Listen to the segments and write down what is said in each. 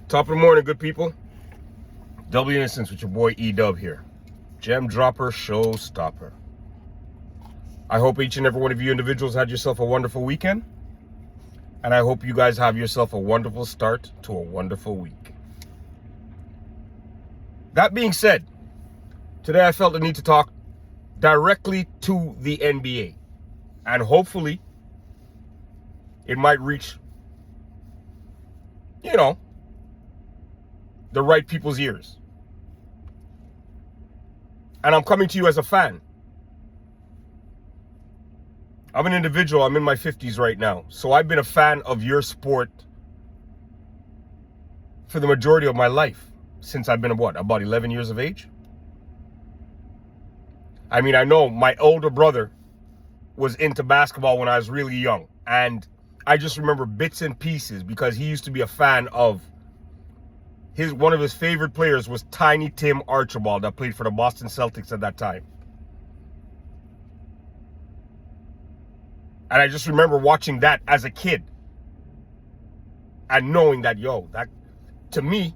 Top of the morning, good people. Double Innocence with your boy E-Dub here. Gem dropper, showstopper. I hope each and every one of you individuals had yourself a wonderful weekend. And I hope you guys have yourself a wonderful start to a wonderful week. That being said, today I felt the need to talk directly to the NBA. And hopefully, it might reach, the right people's ears. And I'm coming to you as a fan. I'm an individual. I'm in my 50s right now. So I've been a fan of your sport for the majority of my life. Since I've been, about 11 years of age? I mean, I know my older brother was into basketball when I was really young. And I just remember bits and pieces because he used to be a fan of one of his favorite players was Tiny Tim Archibald that played for the Boston Celtics at that time. And I just remember watching that as a kid and knowing that, to me,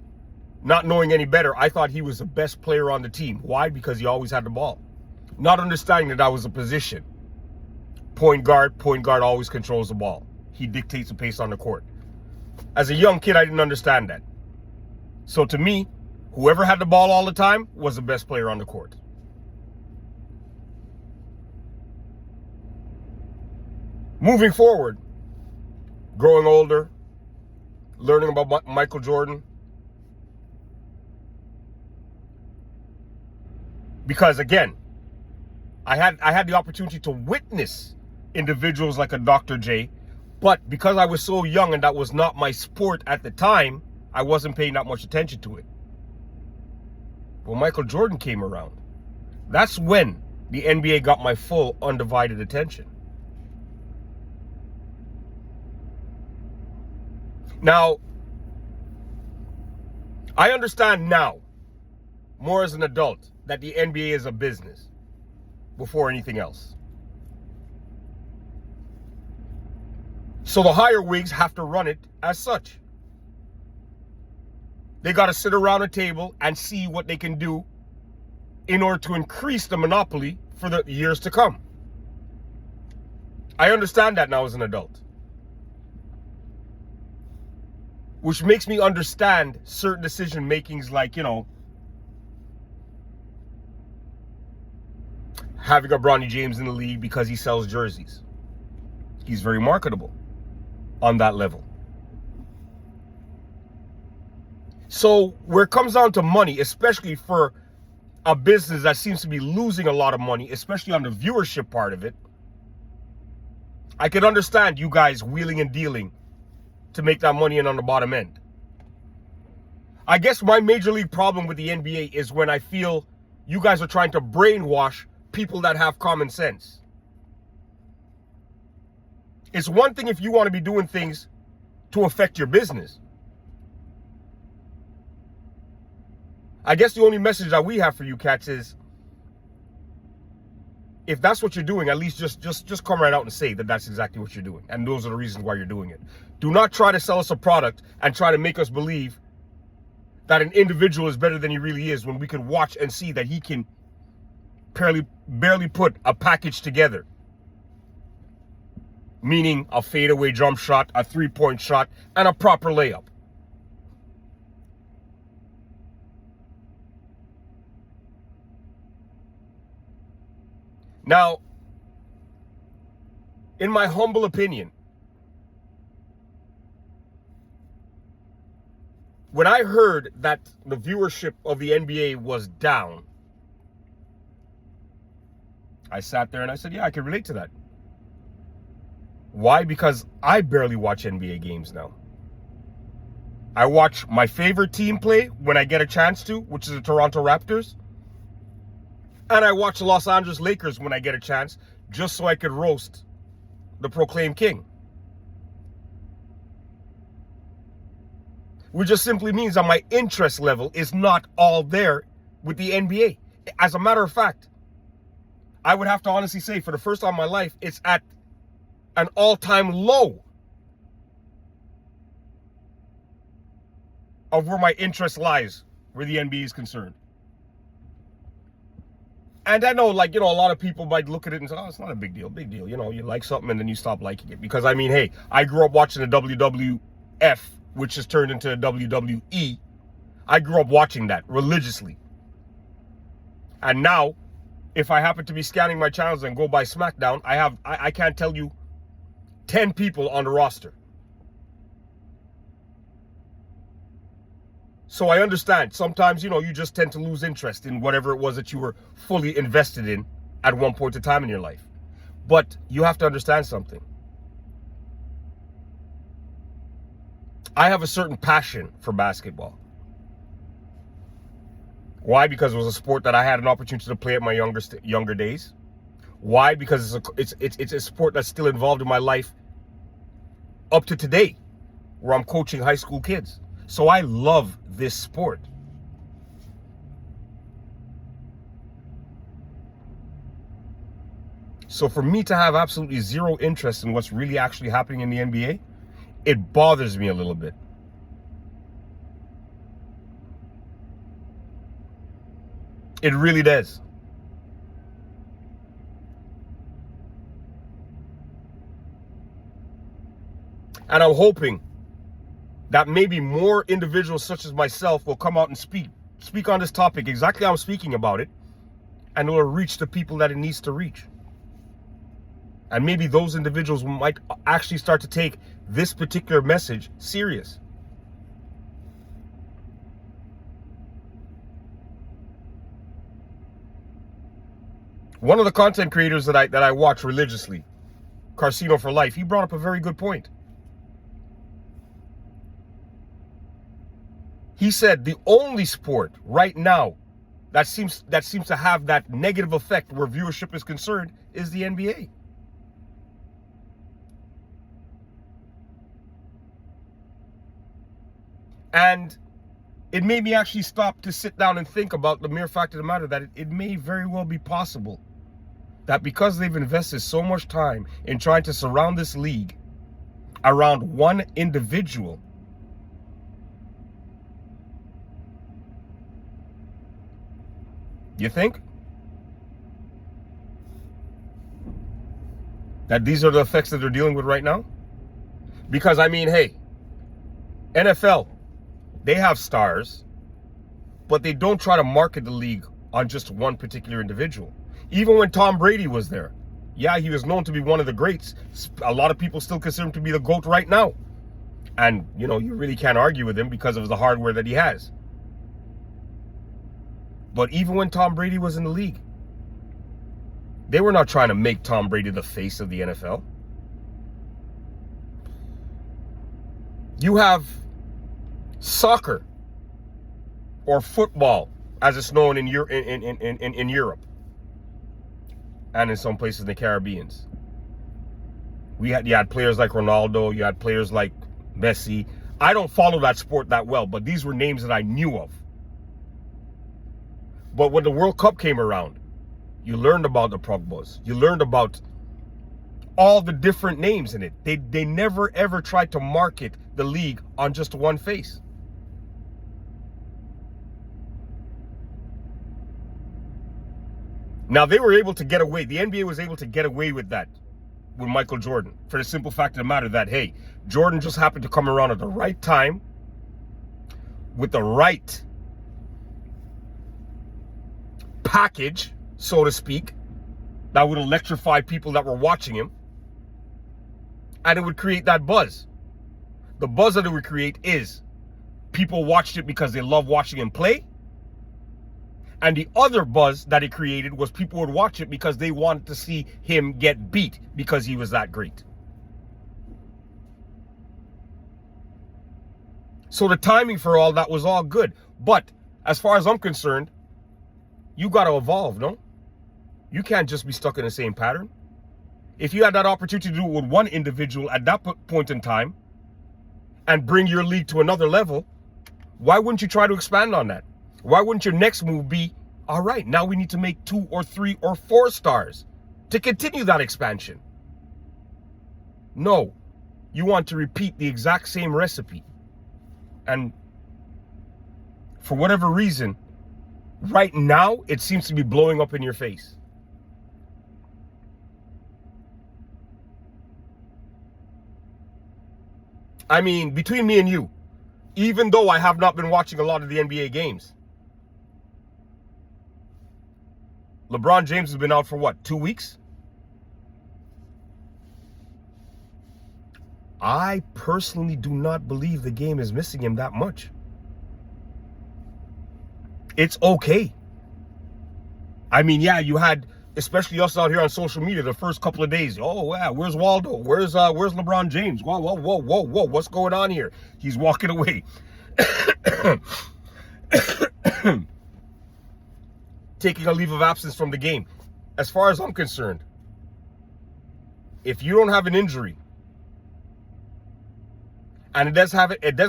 not knowing any better, I thought he was the best player on the team. Why? Because he always had the ball. Not understanding that was a position. Point guard always controls the ball. He dictates the pace on the court. As a young kid, I didn't understand that. So to me, whoever had the ball all the time was the best player on the court. Moving forward, growing older, learning about Michael Jordan. Because again, I had the opportunity to witness individuals like a Dr. J, but because I was so young and that was not my sport at the time, I wasn't paying that much attention to it. When Michael Jordan came around, that's when the NBA got my full, undivided attention. Now, I understand now, more as an adult, that the NBA is a business before anything else. So the higher wigs have to run it as such. They got to sit around a table and see what they can do in order to increase the monopoly for the years to come. I understand that now as an adult. Which makes me understand certain decision makings like, having a Bronny James in the league because he sells jerseys. He's very marketable on that level. So where it comes down to money, especially for a business that seems to be losing a lot of money, especially on the viewership part of it, I can understand you guys wheeling and dealing to make that money in on the bottom end. I guess my major league problem with the NBA is when I feel you guys are trying to brainwash people that have common sense. It's one thing if you want to be doing things to affect your business. I guess the only message that we have for you cats is, if that's what you're doing, at least just come right out and say that that's exactly what you're doing. And those are the reasons why you're doing it. Do not try to sell us a product and try to make us believe that an individual is better than he really is when we can watch and see that he can barely put a package together. Meaning a fadeaway jump shot, a three-point shot, and a proper layup. Now, in my humble opinion, when I heard that the viewership of the NBA was down, I sat there and I said, yeah, I can relate to that. Why? Because I barely watch NBA games now. I watch my favorite team play when I get a chance to, which is the Toronto Raptors. And I watch the Los Angeles Lakers when I get a chance, just so I could roast the proclaimed king. Which just simply means that my interest level is not all there with the NBA. As a matter of fact, I would have to honestly say, for the first time in my life, it's at an all-time low of where my interest lies, where the NBA is concerned. And I know, like, you know, a lot of people might look at it and say, oh, it's not a big deal. Big deal. You know, you like something and then you stop liking it. Because, I mean, hey, I grew up watching the WWF, which has turned into WWE. I grew up watching that religiously. And now, if I happen to be scanning my channels and go by SmackDown, I can't tell you 10 people on the roster. So I understand. Sometimes, you know, you just tend to lose interest in whatever it was that you were fully invested in at one point in time in your life. But you have to understand something. I have a certain passion for basketball. Why? Because it was a sport that I had an opportunity to play at my younger days. Why? Because it's a sport that's still involved in my life up to today, where I'm coaching high school kids. So I love this sport. So for me to have absolutely zero interest in what's really actually happening in the NBA, it bothers me a little bit. It really does. And I'm hoping that maybe more individuals such as myself will come out and speak on this topic exactly how I'm speaking about it, and it will reach the people that it needs to reach. And maybe those individuals might actually start to take this particular message serious. One of the content creators that I watch religiously, Carcino for Life, he brought up a very good point. He said the only sport right now that seems to have that negative effect where viewership is concerned is the NBA. And it made me actually stop to sit down and think about the mere fact of the matter that it may very well be possible that because they've invested so much time in trying to surround this league around one individual, you think that these are the effects that they're dealing with right now? Because, I mean, hey, NFL, they have stars, but they don't try to market the league on just one particular individual. Even when Tom Brady was there, yeah, he was known to be one of the greats. A lot of people still consider him to be the GOAT right now. And, you know, you really can't argue with him because of the hardware that he has. But even when Tom Brady was in the league, they were not trying to make Tom Brady the face of the NFL. You have soccer, or football, as it's known in Europe and in some places in the Caribbean. You had players like Ronaldo, you had players like Messi. I don't follow that sport that well, but these were names that I knew of. But when the World Cup came around, you learned about the Progbas. You learned about all the different names in it. They never ever tried to market the league on just one face. Now, they were able to get away. The NBA was able to get away with that with Michael Jordan, for the simple fact of the matter that, hey, Jordan just happened to come around at the right time with the right package, so to speak, that would electrify people that were watching him, and it would create that buzz. The buzz that it would create is people watched it because they love watching him play, and the other buzz that it created was people would watch it because they wanted to see him get beat because he was that great. So the timing for all that was all good. But as far as I'm concerned, you got to evolve, no? You can't just be stuck in the same pattern. If you had that opportunity to do it with one individual at that point in time and bring your league to another level, why wouldn't you try to expand on that? Why wouldn't your next move be, all right, now we need to make 2 or 3 or 4 stars to continue that expansion? No, you want to repeat the exact same recipe. And for whatever reason, right now, it seems to be blowing up in your face. I mean, between me and you, even though I have not been watching a lot of the NBA games, LeBron James has been out for what, 2 weeks? I personally do not believe the game is missing him that much. It's okay. I mean, yeah, you had, especially us out here on social media, the first couple of days. Oh, yeah, where's Waldo? Where's LeBron James? Whoa, whoa, whoa, whoa, whoa. What's going on here? He's walking away. Taking a leave of absence from the game. As far as I'm concerned, if you don't have an injury, and it doesn't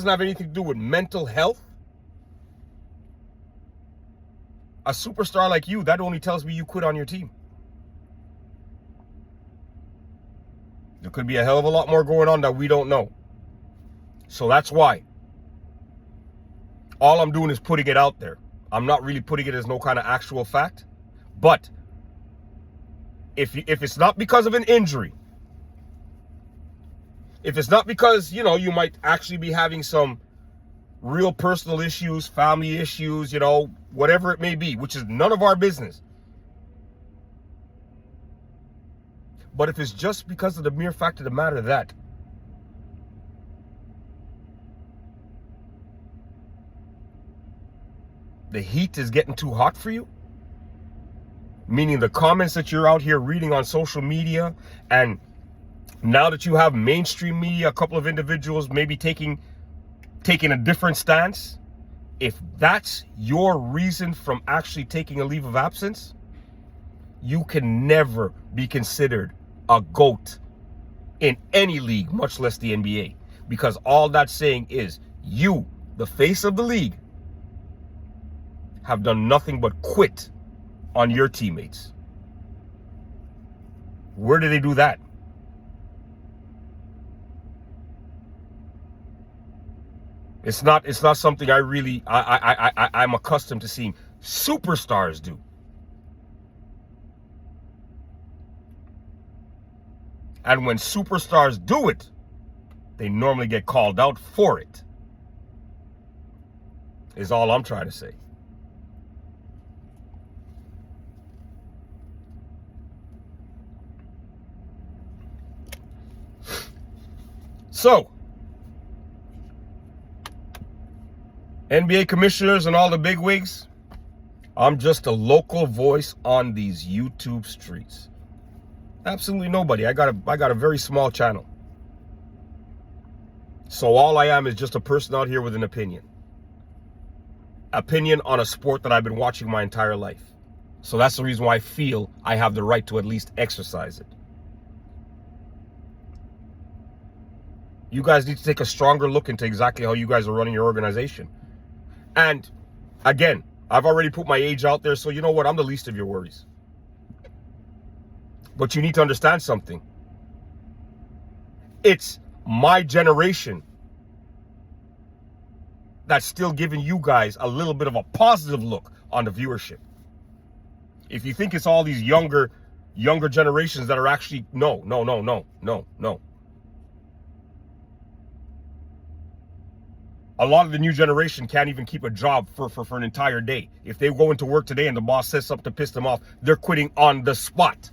have anything to do with mental health, a superstar like you, that only tells me you quit on your team. There could be a hell of a lot more going on that we don't know. So that's why all I'm doing is putting it out there. I'm not really putting it as no kind of actual fact. But if it's not because of an injury, if it's not because, you might actually be having some real personal issues, family issues, whatever it may be, which is none of our business. But if it's just because of the mere fact of the matter that the heat is getting too hot for you, meaning the comments that you're out here reading on social media, and now that you have mainstream media, a couple of individuals maybe taking a different stance, if that's your reason from actually taking a leave of absence, you can never be considered a GOAT in any league, much less the NBA. Because all that's saying is you, the face of the league, have done nothing but quit on your teammates. Where do they do that? It's not something I'm accustomed to seeing superstars do. And when superstars do it, they normally get called out for it. Is all I'm trying to say. So, NBA commissioners and all the bigwigs, I'm just a local voice on these YouTube streets. Absolutely nobody. I got a very small channel. So all I am is just a person out here with an opinion. Opinion on a sport that I've been watching my entire life. So that's the reason why I feel I have the right to at least exercise it. You guys need to take a stronger look into exactly how you guys are running your organization. And again, I've already put my age out there, so you know what? I'm the least of your worries. But you need to understand something. It's my generation that's still giving you guys a little bit of a positive look on the viewership. If you think it's all these younger generations that are actually, no. A lot of the new generation can't even keep a job for an entire day. If they go into work today and the boss says something to piss them off, they're quitting on the spot.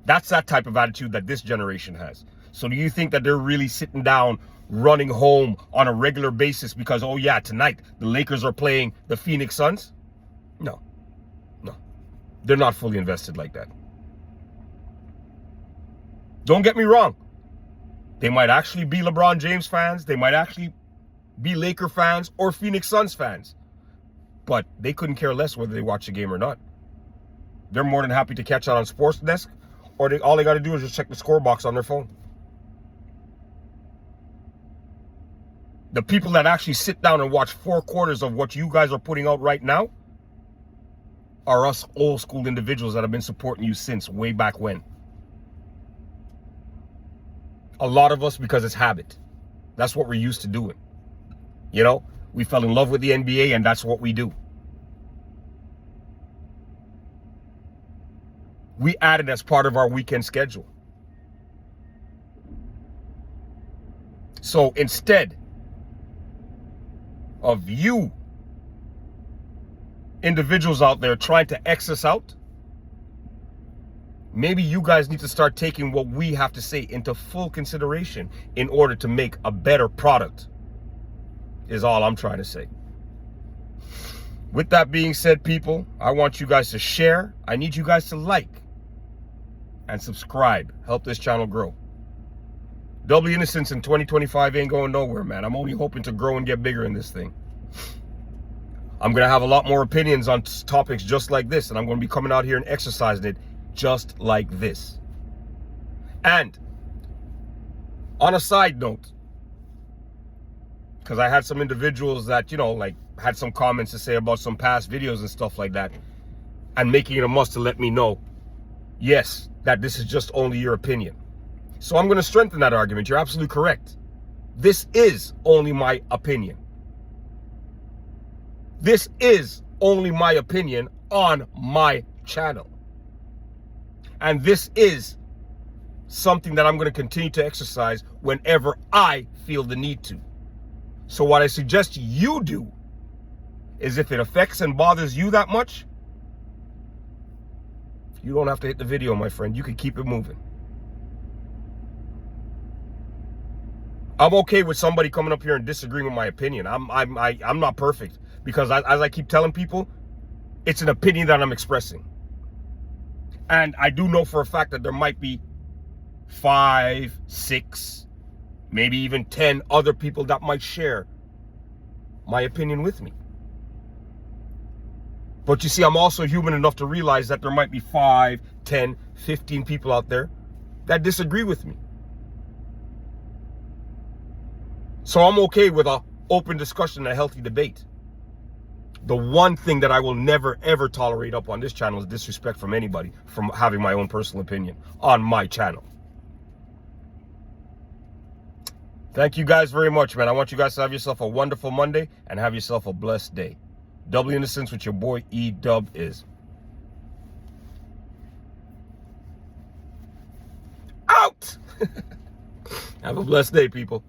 That's that type of attitude that this generation has. So do you think that they're really sitting down, running home on a regular basis because, oh yeah, tonight the Lakers are playing the Phoenix Suns? No. They're not fully invested like that. Don't get me wrong. They might actually be LeBron James fans. They might actually be Laker fans or Phoenix Suns fans. But they couldn't care less whether they watch the game or not. They're more than happy to catch on Sports Desk, or all they got to do is just check the score box on their phone. The people that actually sit down and watch 4 quarters of what you guys are putting out right now are us old school individuals that have been supporting you since way back when. A lot of us because it's habit. That's what we're used to doing. We fell in love with the NBA, and that's what we do. We added as part of our weekend schedule. So instead of you individuals out there trying to X us out, maybe you guys need to start taking what we have to say into full consideration in order to make a better product, is all I'm trying to say. With that being said, people, I want you guys to share. I need you guys to like and subscribe. Help this channel grow. Double Innocence in 2025 ain't going nowhere, man. I'm only hoping to grow and get bigger in this thing. I'm going to have a lot more opinions on topics just like this, and I'm going to be coming out here and exercising it just like this. And on a side note, because I had some individuals that, you know, like had some comments to say about some past videos and stuff like that, and making it a must to let me know, yes, that this is just only your opinion. So I'm going to strengthen that argument. You're absolutely correct. This is only my opinion. This is only my opinion on my channel. And this is something that I'm going to continue to exercise whenever I feel the need to. So what I suggest you do is, if it affects and bothers you that much, you don't have to hit the video, my friend. You can keep it moving. I'm okay with somebody coming up here and disagreeing with my opinion. I'm not perfect, because as I keep telling people, it's an opinion that I'm expressing. And I do know for a fact that there might be 5, 6, maybe even 10 other people that might share my opinion with me. But you see, I'm also human enough to realize that there might be 5, 10, 15 people out there that disagree with me. So I'm okay with an open discussion and a healthy debate. The one thing that I will never, ever tolerate up on this channel is disrespect from anybody, from having my own personal opinion on my channel. Thank you guys very much, man. I want you guys to have yourself a wonderful Monday and have yourself a blessed day. Double Innocence with your boy E-Dub is. Out! Have a blessed day, people.